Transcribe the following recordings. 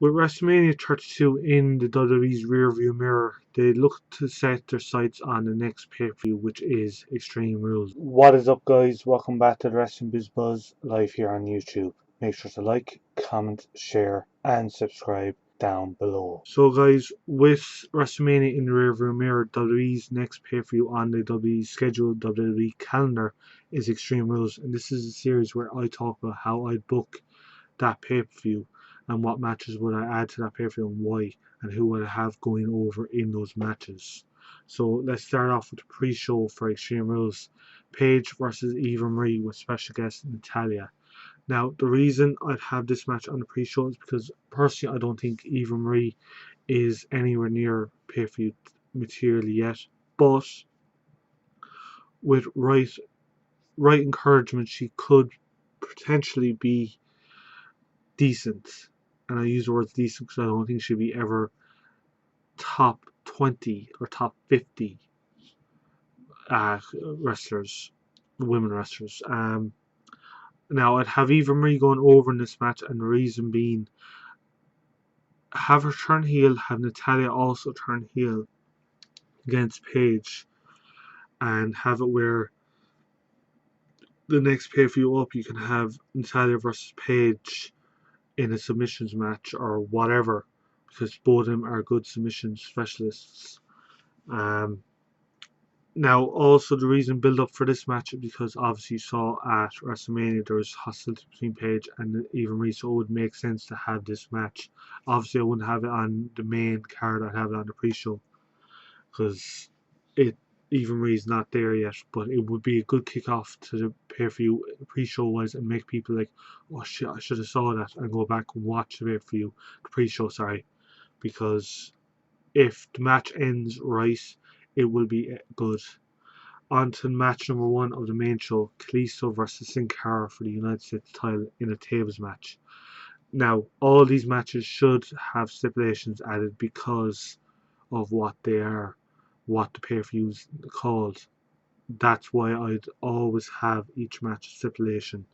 With WrestleMania 32 in the WWE's rearview mirror, they look to set their sights on the next pay-per-view, which is Extreme Rules. What is up, guys? Welcome back to the Wrestling Biz Buzz live here on YouTube. Make sure to like, comment, share, and subscribe down below. So, guys, with WrestleMania in the rearview mirror, WWE's next pay-per-view on the WWE scheduled WWE calendar is Extreme Rules, and this is a series where I talk about how I book that pay-per-view and what matches would I add to that pay-per-view and why, and who would I have going over in those matches. So let's start off with the pre-show for Extreme Rules. Paige versus Eva Marie with special guest Natalia. Now, the reason I'd have this match on the pre-show is because personally I don't think Eva Marie is anywhere near pay-per-view material yet, but with right encouragement she could potentially be decent. And I use the word decent because I don't think she'd be ever top 20 or top 50 wrestlers, women wrestlers. Now, I'd have Eva Marie going over in this match, and the reason being, have her turn heel, have Natalia also turn heel against Paige, and have it where the next pay-per-view up you can have Natalia versus Paige in a submissions match or whatever, because both of them are good submission specialists. Now, also the reason build up for this match is because obviously you saw at WrestleMania there was hostility between Paige and Eva Marie, so it would make sense to have this match. Obviously, I wouldn't have it on the main card; I'd have it on the pre-show because Eva Marie's not there yet. But it would be a good kickoff to the pay-per-view pre-show wise, and make people like, oh shit, I should have saw that, and go back and watch the pay-per-view, the pre-show. Sorry, because if the match ends right, it will be good. On to match number one of the main show, Kalisto versus Sin Cara for the United States title in a tables match. Now, all these matches should have stipulations added because of what they are, what the pay-per-view's called. That's why I'd always have each match stipulation.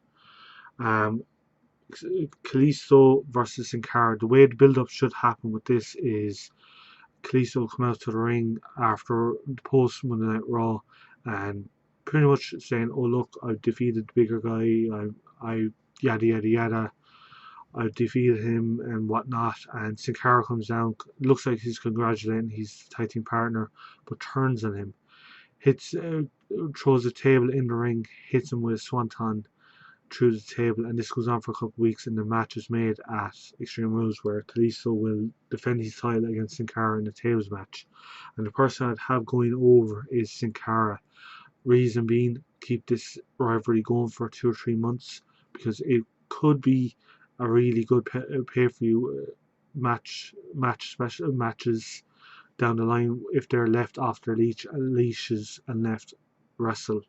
Kalisto versus Sin Cara, the way the build-up should happen with this is Kalisto will come out to the ring after the post Monday Night Raw and pretty much saying, "Oh look, I've defeated the bigger guy. I yada yada yada. I've defeated him and whatnot." And Sin Cara comes down. Looks like he's congratulating his tag team partner, but turns on him, throws the table in the ring, hits him with a swanton through the table, and this goes on for a couple of weeks, and the match is made at Extreme Rules where Kalisto will defend his title against Sin Cara in a tables match, and the person I'd have going over is Sin Cara. Reason being, keep this rivalry going for 2 or 3 months because it could be a really good pay-per-view special matches down the line if they're left off their leashes and left wrestle.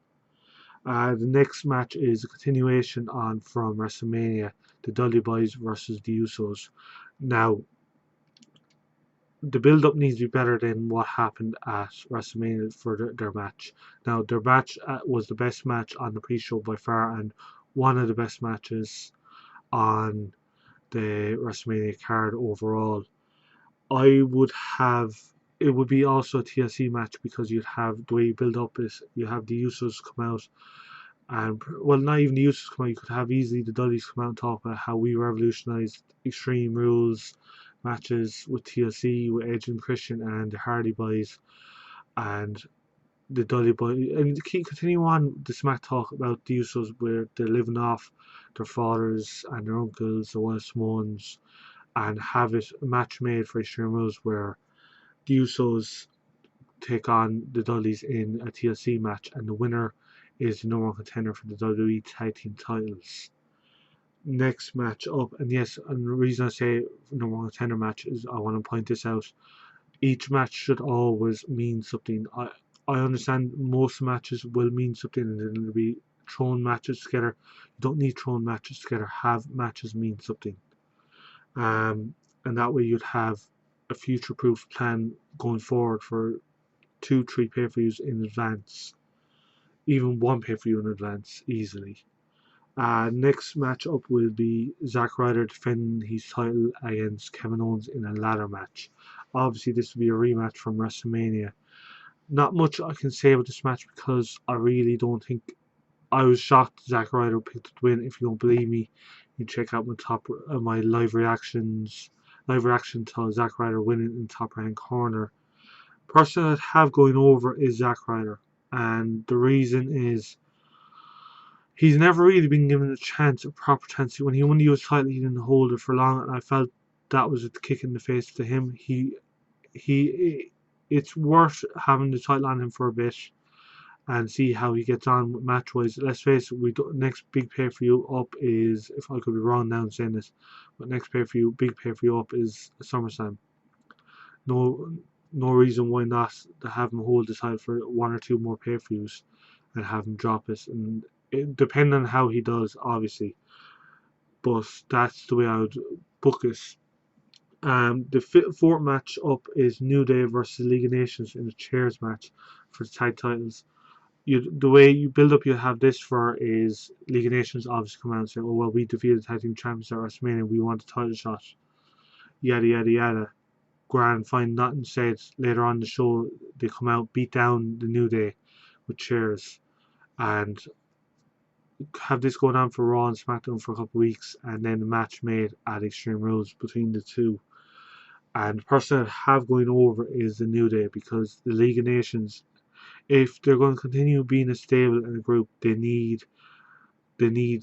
The next match is a continuation on from WrestleMania, the Dudley Boys versus the Usos. Now, the build-up needs to be better than what happened at WrestleMania for their match. Now, their match was the best match on the pre-show by far, and one of the best matches on the WrestleMania card overall. I would have it would be also a TLC match because you'd have the way you build up is you have the Usos come out. And well, not even the Usos come out. You could have easily the Dudleys come out and talk about how we revolutionised Extreme Rules matches with TLC, with Edge and Christian, and the Hardy Boys, and the Dudley Boys. And continue on the smack talk about the Usos, where they're living off their fathers and their uncles, the Wild Simones, and have it a match made for Extreme Rules where the Usos take on the Dudleys in a TLC match, and the winner is the number one contender for the WWE Tag Team titles. Next match up, and yes, and the reason I say number one contender match is I want to point this out. Each match should always mean something. I understand most matches will mean something, and then there'll be thrown matches together. You don't need thrown matches together. Have matches mean something, and that way you'd have a future-proof plan going forward for 2-3 pay-per-views in advance, even one pay-per-view in advance easily. Next match up will be Zack Ryder defending his title against Kevin Owens in a ladder match. Obviously, this will be a rematch from WrestleMania. Not much I can say about this match because I really don't think I was shocked Zack Ryder picked the win. If you don't believe me, you check out my live reaction to Zack Ryder winning in top right corner. Person I'd have going over is Zack Ryder, and the reason is he's never really been given a proper chance. When he won the US title, he didn't hold it for long, and I felt that was a kick in the face to him. He, it's worth having the title on him for a bit and see how he gets on match wise. Let's face it, next big pay per view up is, if I could be wrong now in saying this, but next big pay per view up is SummerSlam. No, no reason why not to have him hold the title for one or two more pay per views and have him drop it. And depending on how he does, obviously, but that's the way I would book it. The fourth match up is New Day versus League of Nations in a chairs match for the tag titles. The way you build up, you have this for is League of Nations obviously come out and say, "Oh well, we defeated the tag team champions at WrestleMania. We want a title shot." Yada yada yada. Grand, fine, nothing said. Later on in the show, they come out, beat down the New Day with chairs, and have this going on for Raw and SmackDown for a couple of weeks, and then the match made at Extreme Rules between the two. And the person I have going over is the New Day because the League of Nations, if they're going to continue being a stable and a group, they need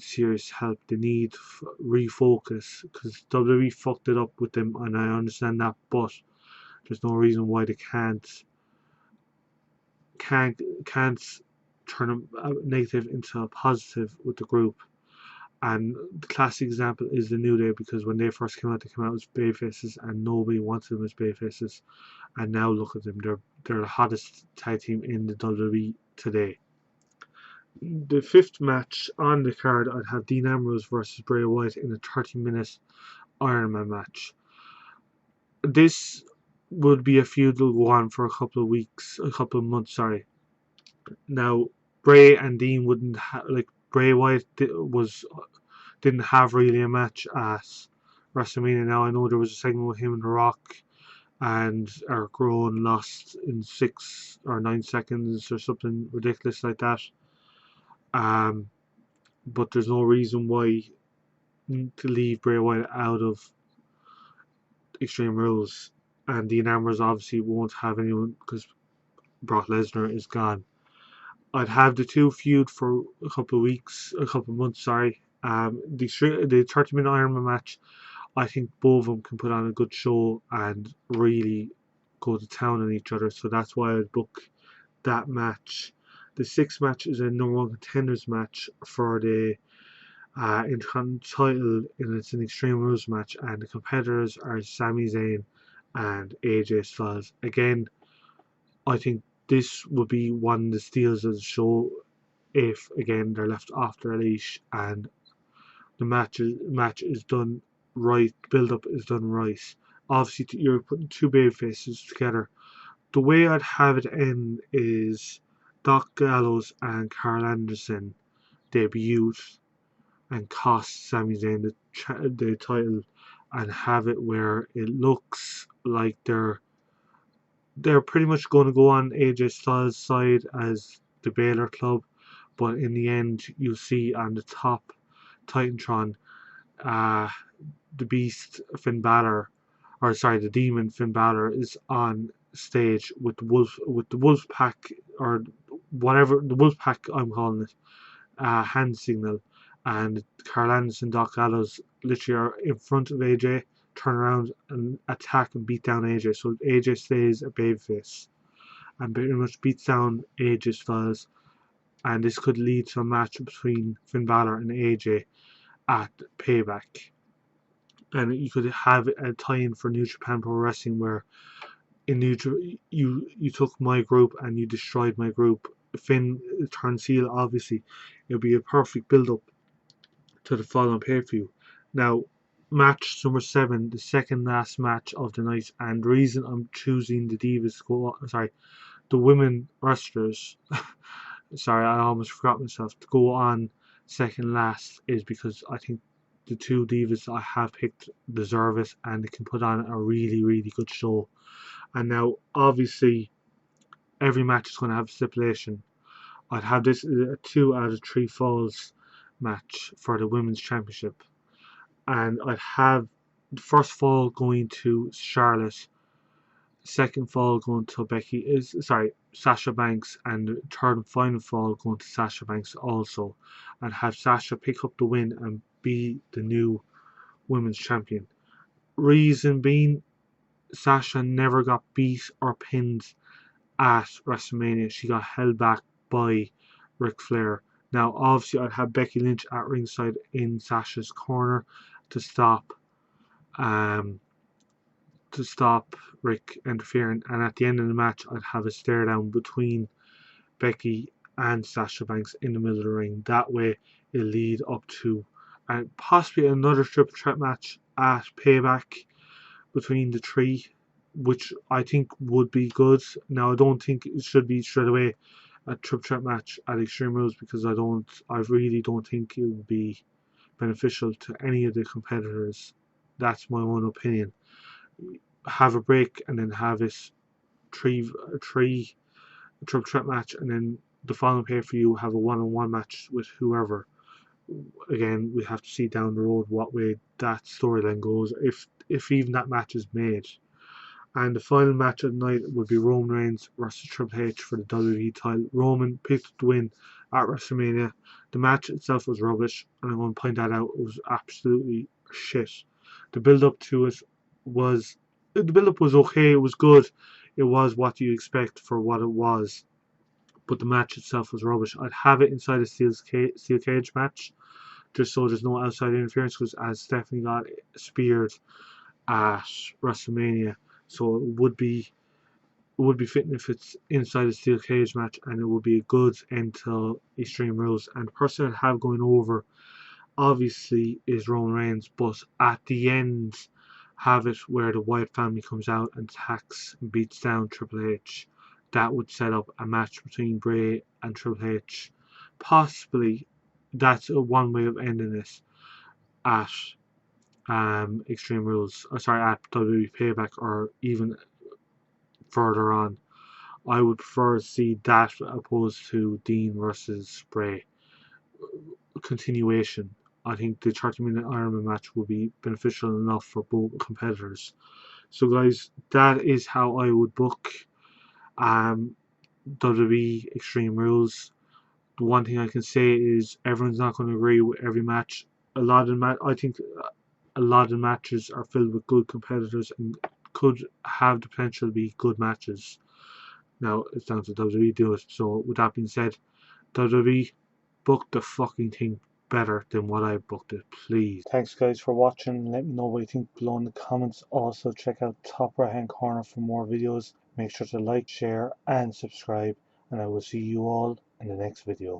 serious help. They need refocus because WWE fucked it up with them, and I understand that, but there's no reason why they can't turn a negative into a positive with the group. And the classic example is the New Day because when they first came out, they came out as babyfaces and nobody wanted them as babyfaces. And now look at them; they're the hottest tag team in the WWE today. The fifth match on the card, I'd have Dean Ambrose versus Bray Wyatt in a 30-minute Iron Man match. This would be a feud that'll go on for a couple of months. Sorry. Now, Bray and Dean wouldn't like Bray Wyatt didn't have really a match at WrestleMania. Now I know there was a segment with him and The Rock, and Eric Rowan lost in 6 or 9 seconds or something ridiculous like that. But there's no reason why to leave Bray Wyatt out of Extreme Rules, and Dean Ambrose obviously won't have anyone because Brock Lesnar is gone. I'd have the two feud for a couple of months. Sorry. The 30-minute Iron Man match, I think both of them can put on a good show and really go to town on each other. So that's why I'd book that match. The sixth match is a number one contenders match for the Intercontinental title, and it's an Extreme Rules match, and the competitors are Sami Zayn and AJ Styles. Again, I think this would be one of the steals of the show if again they're left off their leash and the match is done right, build up is done right. Obviously, you're putting two baby faces together. The way I'd have it end is Doc Gallows and Carl Anderson debut and cost Sami Zayn the title and have it where it looks like they're pretty much going to go on AJ Styles' side as the Baylor Club, but in the end you'll see on the top Titantron the Beast Finn Balor, or sorry, the Demon Finn Balor is on stage with the Wolf Pack, or whatever the Wolf Pack I'm calling it, hand signal, and Carl Anderson, Doc Gallows literally are in front of AJ, turn around and attack and beat down AJ. So AJ stays a babyface and pretty much beats down AJ Styles, and this could lead to a match between Finn Balor and AJ at Payback. And you could have a tie-in for New Japan Pro Wrestling where in you took my group and you destroyed my group. Finn turns heel, obviously. It'll be a perfect build-up to the following pay-per-view. Now, match number 7, the second last match of the night, and the reason I'm choosing the Divas the women wrestlers, sorry, I almost forgot myself, to go on second last is because I think the two divas I have picked deserve it, and they can put on a really, really good show. And now, obviously, every match is going to have a stipulation. I'd have this a 2 out of 3 falls match for the women's championship, and I'd have the first fall going to Charlotte, second fall going to Sasha Banks, and the third and final fall going to Sasha Banks also, and have Sasha pick up the win and be the new women's champion. Reason being, Sasha never got beat or pinned at WrestleMania. She got held back by Ric Flair. Now, obviously, I'd have Becky Lynch at ringside in Sasha's corner to stop um, Rick interfering, and at the end of the match, I'd have a stare down between Becky and Sasha Banks in the middle of the ring. That way, it'll lead up to possibly another triple threat match at Payback between the three, which I think would be good. Now, I don't think it should be straight away a triple threat match at Extreme Rules, because I really don't think it would be beneficial to any of the competitors. That's my own opinion. Have a break and then have this three triple threat match, and then the following pay for you have a one-on-one match with whoever. Again, we have to see down the road what way that storyline goes, if even that match is made. And the final match of the night would be Roman Reigns versus Triple H for the WWE title. Roman picked up the win at WrestleMania. The match itself was rubbish, and I'm going to point that out. It was absolutely shit. The build-up to it was okay. It was good. It was what you expect for what it was. But the match itself was rubbish. I'd have it inside a steel cage match, just so there's no outside interference, because as Stephanie got speared at WrestleMania, so it would be fitting if it's inside a steel cage match, and it would be a good end to Extreme Rules. And the person I'd have going over obviously is Roman Reigns, but at the end have it where the Wyatt family comes out and attacks and beats down Triple H. That would set up a match between Bray and Triple H. Possibly that's one way of ending this at Extreme Rules, at WWE Payback, or even further on. I would prefer to see that opposed to Dean versus Bray. Continuation. I think the 30-minute Ironman match would be beneficial enough for both competitors. So, guys, that is how I would book WWE Extreme Rules. The one thing I can say is everyone's not going to agree with every match. I think a lot of the matches are filled with good competitors and could have the potential to be good matches. Now, it's down to WWE do it. So, with that being said, WWE, book the fucking thing better than what I booked it, please. Thanks, guys, for watching. Let me know what you think below in the comments. Also, check out top right hand corner for more videos. Make sure to like, share, and subscribe. And I will see you all in the next video.